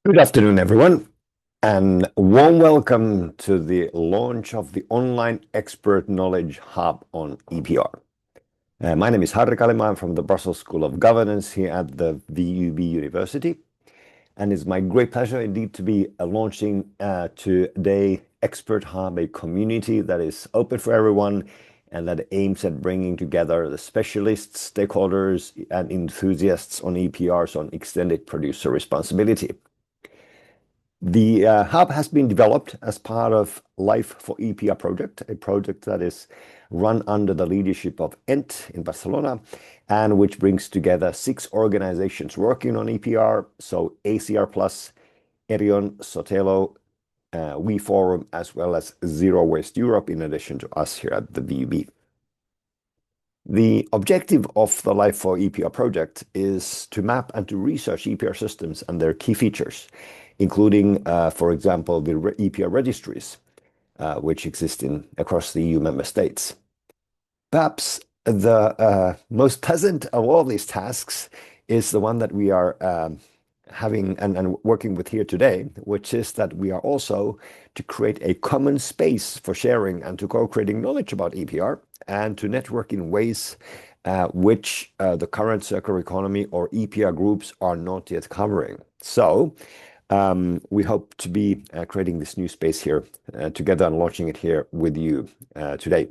Good afternoon, everyone, and warm welcome to the launch of the online expert knowledge hub on EPR. My name is Harri Kalima. I'm from the Brussels School of Governance here at the VUB University, and it's my great pleasure indeed to be launching today ExPeRt Hub, a community that is open for everyone and that aims at bringing together the specialists, stakeholders, and enthusiasts on EPRs on extended producer responsibility. The hub has been developed as part of Life for EPR project, a project that is run under the leadership of ENT in Barcelona, and which brings together 6 organizations working on EPR, so ACR Plus, Erion, Sotelo, WeForum, as well as Zero Waste Europe, in addition to us here at the VUB. The objective of the Life for EPR project is to map and to research EPR systems and their key features, including, for example, the EPR registries, which exist across the EU member states. Perhaps the most pleasant of all these tasks is the one that we are having and working with here today, which is that we are also to create a common space for sharing and to co-creating knowledge about EPR and to network in ways which the current circular economy or EPR groups are not yet covering. So we hope to be creating this new space here together and launching it here with you today.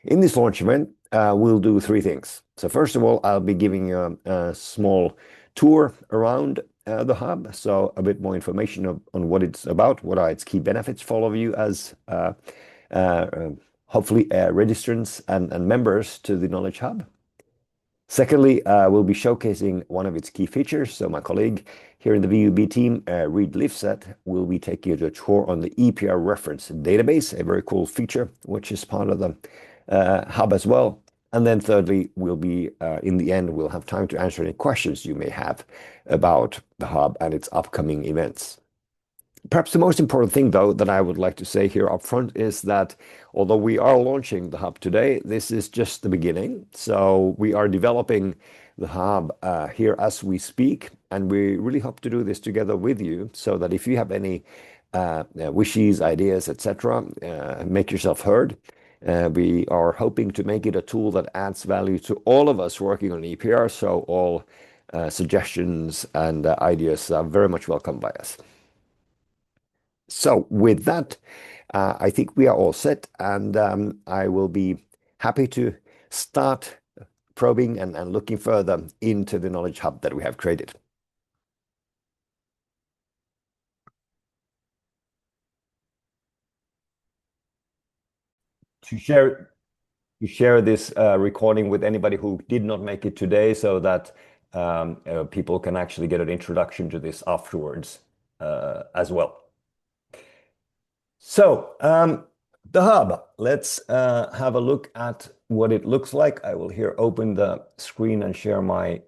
In this launch event, we'll do 3 things. So first of all, I'll be giving you a small tour around the hub, so a bit more information on what it's about, what are its key benefits for all of you as hopefully registrants and members to the Knowledge Hub. Secondly, we'll be showcasing one of its key features. So my colleague here in the VUB team, Reid Lifset, will be taking you to a tour on the EPR Reference Database, a very cool feature, which is part of the hub as well. And then thirdly, in the end, we'll have time to answer any questions you may have about the hub and its upcoming events. Perhaps the most important thing, though, that I would like to say here up front is that although we are launching the hub today, this is just the beginning. So we are developing the hub here as we speak, and we really hope to do this together with you so that if you have any wishes, ideas, etc., make yourself heard. We are hoping to make it a tool that adds value to all of us working on EPR, so all suggestions and ideas are very much welcome by us. So with that, I think we are all set, and I will be happy to start probing and looking further into the Knowledge Hub that we have created. To share this recording with anybody who did not make it today so that people can actually get an introduction to this afterwards as well. So the hub, let's have a look at what it looks like. I will here open the screen and share my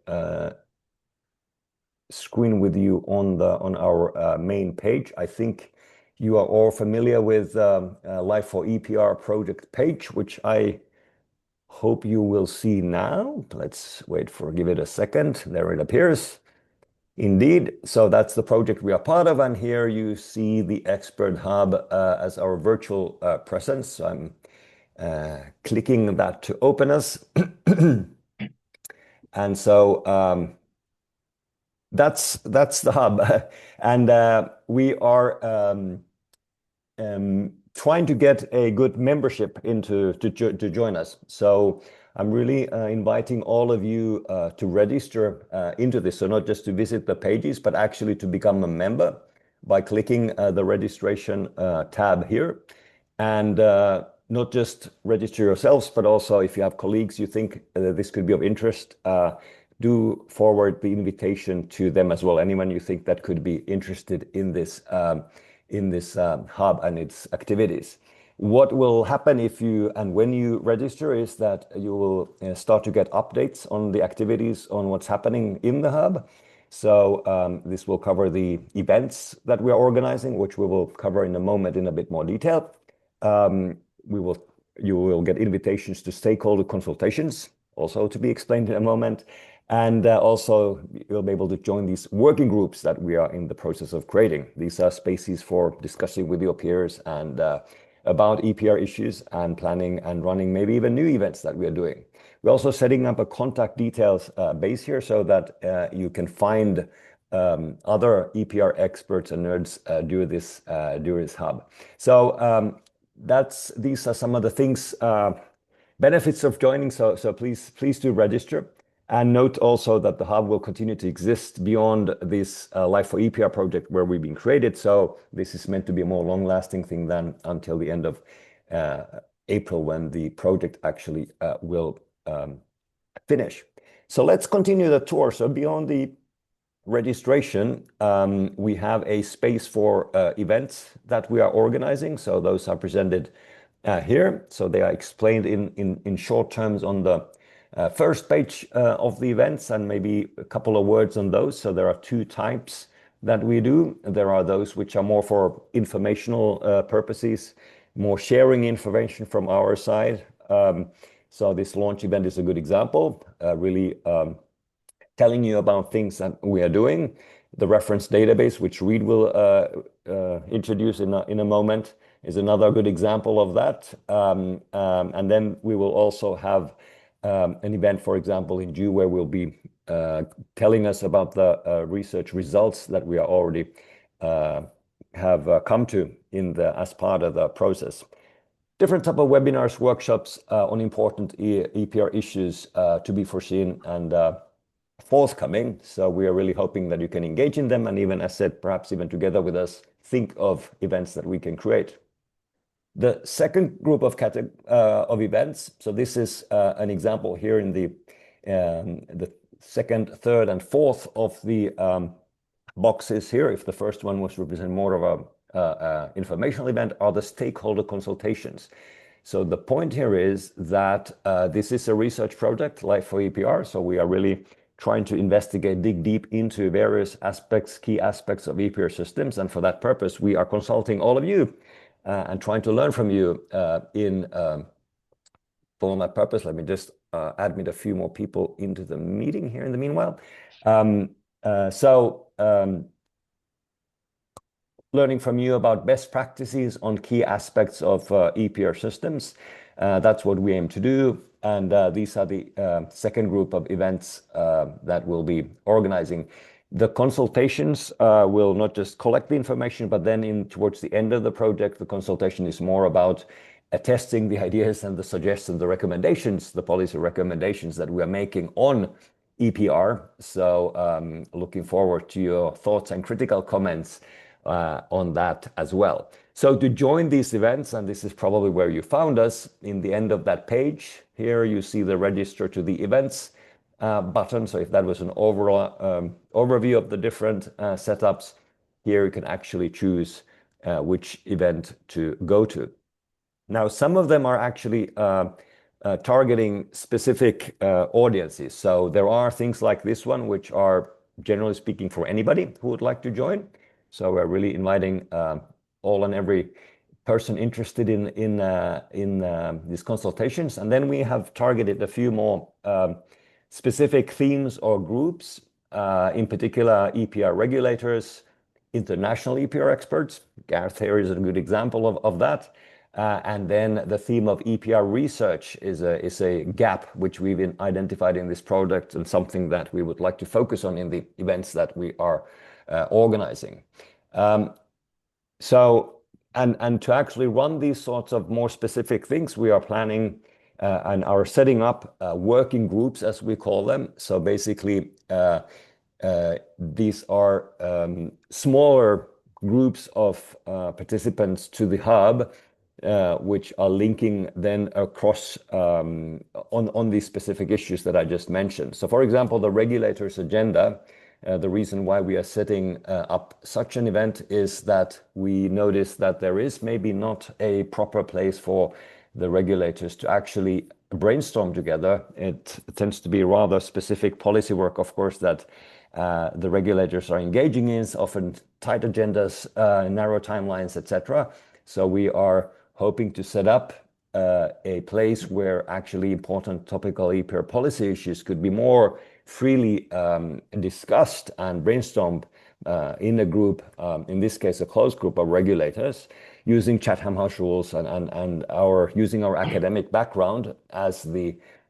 screen with you on our main page. I think you are all familiar with Life for EPR project page, which I hope you will see now. Let's give it a second. There it appears. Indeed. So that's the project we are part of. And here you see the ExPeRt Hub as our virtual presence. So I'm clicking that to open us. And so that's the hub. And we are trying to get a good membership to join us. So I'm really inviting all of you to register into this. So not just to visit the pages, but actually to become a member by clicking the registration tab here. And not just register yourselves, but also if you have colleagues you think this could be of interest, do forward the invitation to them as well. Anyone you think that could be interested in this hub and its activities. What will happen if you and when you register is that you will start to get updates on the activities, on what's happening in the hub. So this will cover the events that we are organizing, which we will cover in a moment in a bit more detail. You will get invitations to stakeholder consultations, also to be explained in a moment. And also, you'll be able to join these working groups that we are in the process of creating. These are spaces for discussing with your peers and about EPR issues and planning and running maybe even new events that we are doing. We're also setting up a contact details base here so that you can find other EPR experts and nerds during this hub. So these are some of the things, benefits of joining. So please do register. And note also that the hub will continue to exist beyond this Life for EPR project where we've been created. So this is meant to be a more long-lasting thing than until the end of April when the project actually will finish. So let's continue the tour. So beyond the registration, we have a space for events that we are organizing. So those are presented here. So they are explained in short terms on the first page of the events, and maybe a couple of words on those. So there are two types that we do. There are those which are more for informational purposes, more sharing information from our side. So this launch event is a good example, really telling you about things that we are doing. The reference database, which Reid will introduce in a moment, is another good example of that. And then we will also have an event, for example, in June, where we'll be telling us about the research results that we are already have come to as part of the process. Different type of webinars, workshops on important EPR issues to be foreseen and forthcoming. So we are really hoping that you can engage in them, and even, as said, perhaps even together with us, think of events that we can create. The second group of events, so this is an example here in the second, third, and fourth of the boxes here. If the first one was represent more of a informational event, are the stakeholder consultations. So the point here is that this is a research project, Life for EPR. So we are really trying to investigate, dig deep into various aspects, key aspects of EPR systems. And for that purpose, we are consulting all of you and trying to learn from you for that purpose. Let me just admit a few more people into the meeting here in the meanwhile. Learning from you about best practices on key aspects of EPR systems. That's what we aim to do. And these are the second group of events that we'll be organizing. The consultations will not just collect the information, but then towards the end of the project, the consultation is more about testing the ideas and the suggestions, the recommendations, the policy recommendations that we are making on EPR. So looking forward to your thoughts and critical comments on that as well. So to join these events, and this is probably where you found us, in the end of that page, here you see the register to the events button. So if that was an overall overview of the different setups, here you can actually choose which event to go to. Now, some of them are actually targeting specific audiences. So there are things like this one, which are generally speaking for anybody who would like to join. So we're really inviting all and every person interested in these consultations. And then we have targeted a few more specific themes or groups, in particular EPR regulators, international EPR experts. Gareth here is a good example of that. And then the theme of EPR research is a gap which we've identified in this project, and something that we would like to focus on in the events that we are organizing. And to actually run these sorts of more specific things, we are planning and are setting up working groups, as we call them. So basically, these are smaller groups of participants to the hub, which are linking then across on these specific issues that I just mentioned. So for example, the regulators agenda, the reason why we are setting up such an event is that we notice that there is maybe not a proper place for the regulators to actually brainstorm together. It tends to be rather specific policy work, of course, that the regulators are engaging in, often tight agendas, narrow timelines, etc. So we are hoping to set up a place where actually important topical EPR policy issues could be more freely discussed and brainstormed in a group, in this case, a closed group of regulators, using Chatham House rules and using our academic background as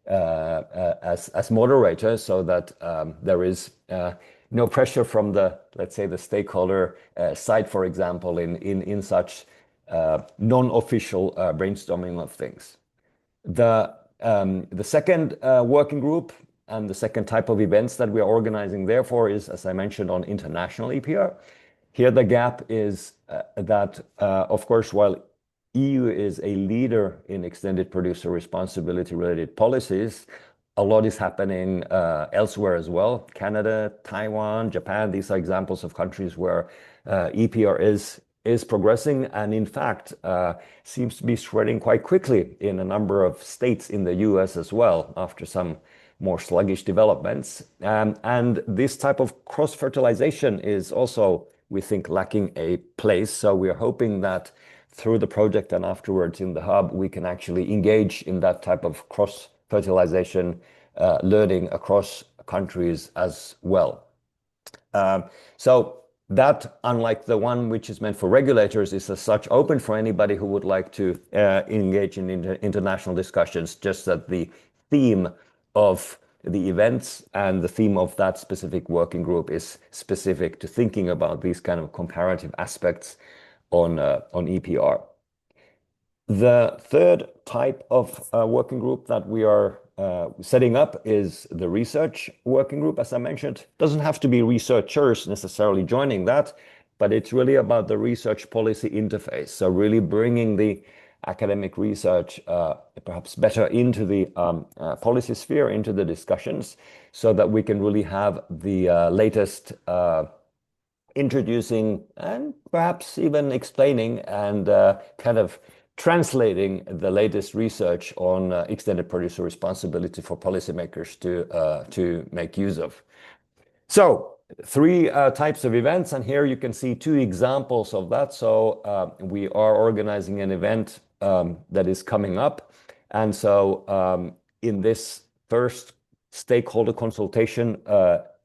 as moderators, so that there is no pressure from let's say, the stakeholder side, for example, in such non-official brainstorming of things. The second working group and the second type of events that we are organizing, therefore, is, as I mentioned, on international EPR. Here, the gap is that, of course, while EU is a leader in extended producer responsibility related policies, a lot is happening elsewhere as well. Canada, Taiwan, Japan, these are examples of countries where EPR is progressing, and in fact seems to be spreading quite quickly in a number of states in the US as well, after some more sluggish developments. And this type of cross-fertilization is also, we think, lacking a place. So we are hoping that through the project and afterwards in the hub, we can actually engage in that type of cross-fertilization learning across countries as well. So that, unlike the one which is meant for regulators, is as such open for anybody who would like to engage in international discussions, just that the theme of the events and the theme of that specific working group is specific to thinking about these kind of comparative aspects on EPR. The third type of working group that we are setting up is the research working group. As I mentioned, it doesn't have to be researchers necessarily joining that, but it's really about the research policy interface. So really bringing the academic research perhaps better into the policy sphere, into the discussions, so that we can really have the latest introducing and perhaps even explaining and kind of translating the latest research on extended producer responsibility for policymakers to make use of. So three types of events, and here you can see two examples of that. So we are organizing an event that is coming up, and so in this first stakeholder consultation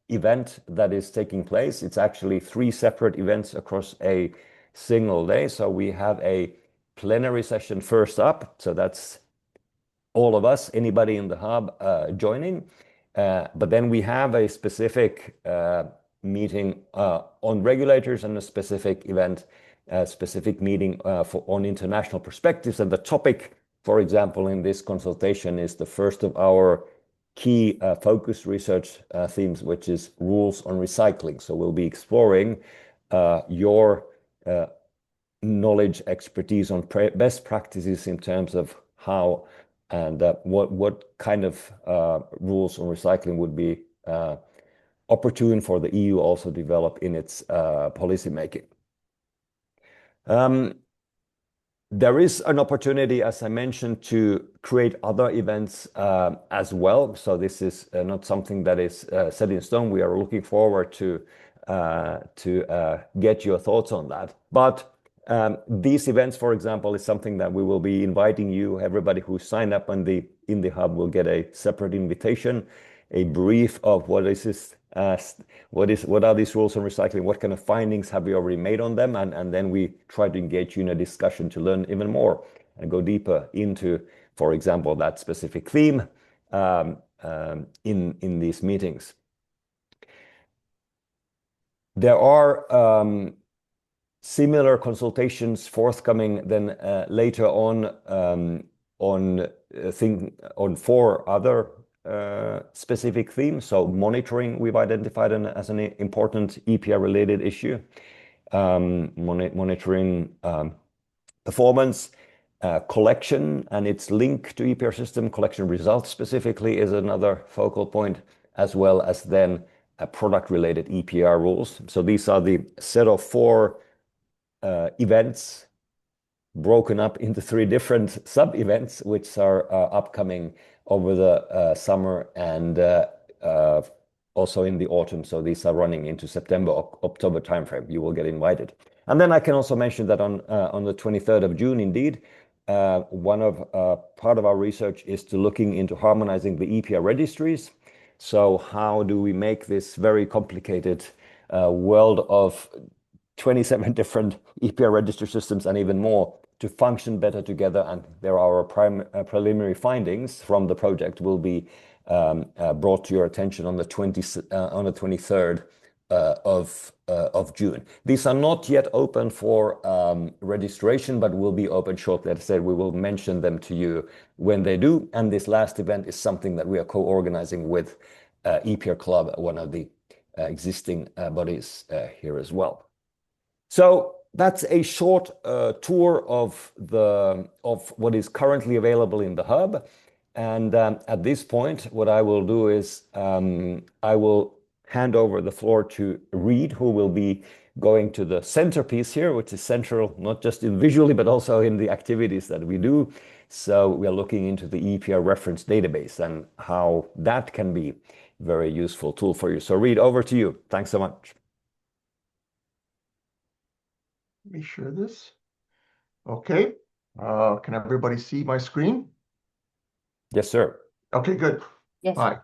event that is taking place, it's actually three separate events across a single day. So we have a plenary session first up, so that's all of us, anybody in the hub joining. But then we have a specific meeting on regulators and a specific event, specific meeting on international perspectives. And the topic, for example, in this consultation is the first of our key focus research themes, which is rules on recycling. So we'll be exploring your knowledge, expertise on best practices in terms of how and what kind of rules on recycling would be opportune for the EU also develop in its policy making. There is an opportunity, as I mentioned, to create other events as well. So this is not something that is set in stone. We are looking forward to get your thoughts on that. But these events, for example, is something that we will be inviting you. Everybody who signed up in the hub will get a separate invitation, a brief of what are these rules on recycling, what kind of findings have we already made on them, and then we try to engage you in a discussion to learn even more and go deeper into, for example, that specific theme in these meetings. There are similar consultations forthcoming then later on four other specific themes. So monitoring, we've identified as an important EPR-related issue. Monitoring performance, collection and its link to EPR system, collection results specifically is another focal point, as well as then product-related EPR rules. So these are the set of four events broken up into three different sub-events, which are upcoming over the summer and also in the autumn. So these are running into September, October timeframe. You will get invited. And then I can also mention that on the 23rd of June, indeed, part of our research is to looking into harmonizing the EPR registries. So how do we make this very complicated world of 27 different EPR register systems and even more to function better together? And there are our preliminary findings from the project will be brought to your attention on the 23rd of June. These are not yet open for registration, but will be open shortly. As I said, we will mention them to you when they do. And this last event is something that we are co-organizing with EPR Club, one of the existing bodies here as well. So that's a short tour of what is currently available in the hub. And at this point, what I will do is I will hand over the floor to Reed, who will be going to the centerpiece here, which is central not just in visually, but also in the activities that we do. So we are looking into the EPR Reference Database and how that can be a very useful tool for you. So Reed, over to you. Thanks so much. Let me share this. Okay. Can everybody see my screen? Yes, sir. Okay, good. Yes. Hi.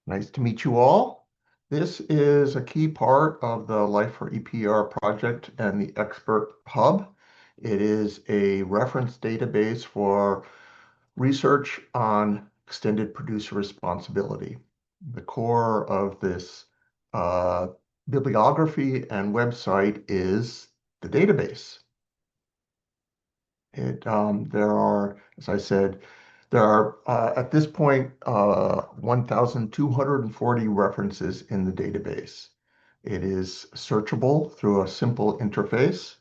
Nice to meet you all. This is a key part of the Life for EPR project and the ExPeRt Hub. It is a reference database for research on extended producer responsibility. The core of this bibliography and website is the database. There are, as I said, there are at this point 1,240 references in the database. It is searchable through a simple interface.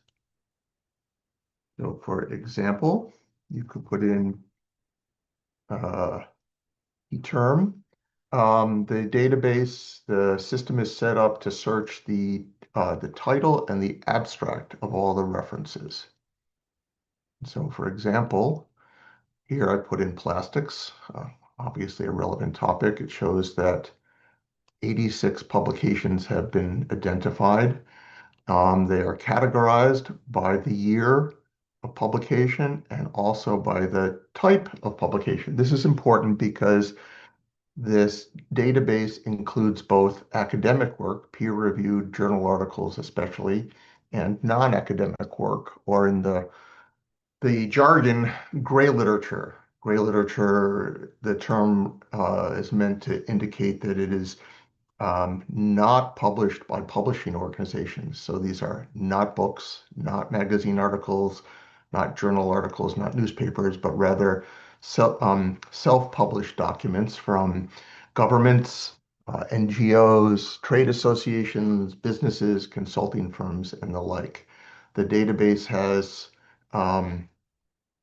So, for example, you could put in term. The database, the system is set up to search the title and the abstract of all the references. So, for example, here I put in plastics, obviously a relevant topic. It shows that 86 publications have been identified. They are categorized by the year of publication and also by the type of publication. This is important because this database includes both academic work, peer-reviewed journal articles especially, and non-academic work, or in the jargon, gray literature. Gray literature, the term is meant to indicate that it is not published by publishing organizations. So these are not books, not magazine articles, not journal articles, not newspapers, but rather self-published documents from governments, NGOs, trade associations, businesses, consulting firms, and the like. The database has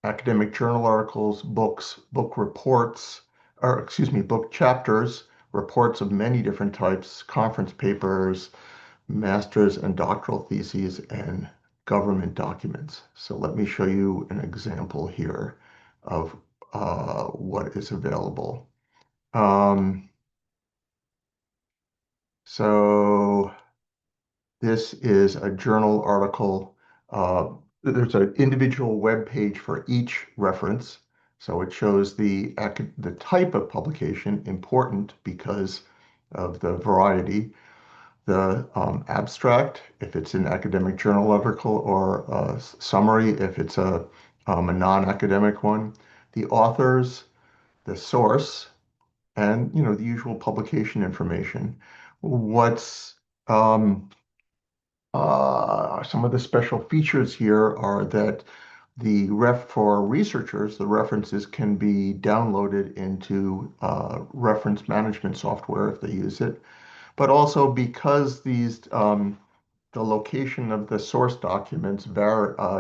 academic journal articles, books, book reports, or excuse me, book chapters, reports of many different types, conference papers, master's and doctoral theses, and government documents. So let me show you an example here of what is available. So this is a journal article. There's an individual web page for each reference. So it shows the type of publication, important because of the variety, the abstract, if it's an academic journal article, or a summary, if it's a non-academic one, the authors, the source, and the usual publication information. What's some of the special features here are that for researchers, the references can be downloaded into reference management software if they use it. But also because the location of the source documents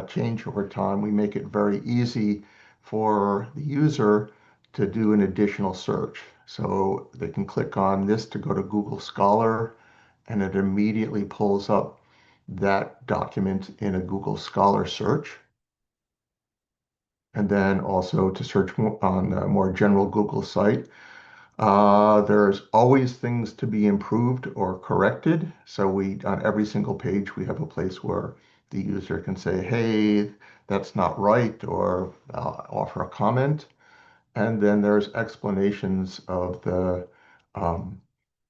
change over time, we make it very easy for the user to do an additional search. So they can click on this to go to Google Scholar, and it immediately pulls up that document in a Google Scholar search. And then also to search on a more general Google site. There's always things to be improved or corrected. So on every single page, we have a place where the user can say, hey, that's not right, or offer a comment. And then there's explanations of the um,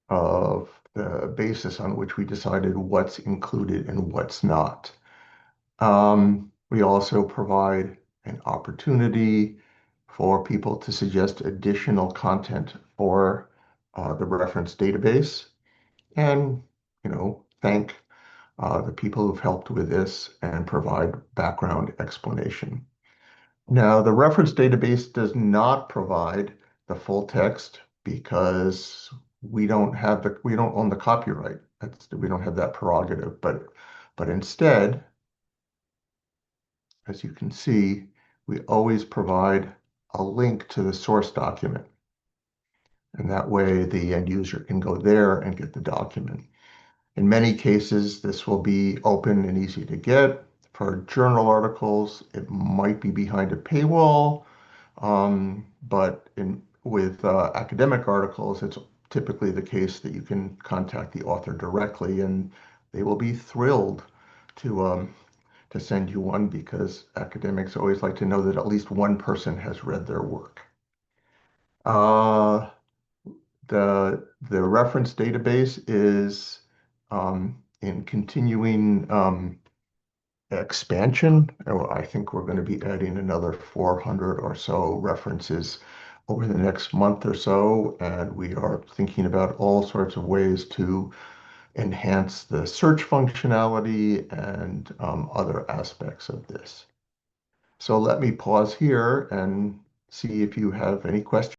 of the basis on which we decided what's included and what's not. We also provide an opportunity for people to suggest additional content for the reference database and, thank the people who've helped with this and provide background explanation. Now, the reference database does not provide the full text because we don't own the copyright. We don't have that prerogative, but instead, as you can see, we always provide a link to the source document. And that way the end user can go there and get the document. In many cases, this will be open and easy to get. For journal articles, it might be behind a paywall, but with academic articles, it's typically the case that you can contact the author directly, and they will be thrilled to send you one because academics always like to know that at least one person has read their work. Uh, the reference database is in continuing expansion. I think we're going to be adding another 400 or so references over the next month or so, and we are thinking about all sorts of ways to enhance the search functionality and other aspects of this. So let me pause here and see if you have any questions.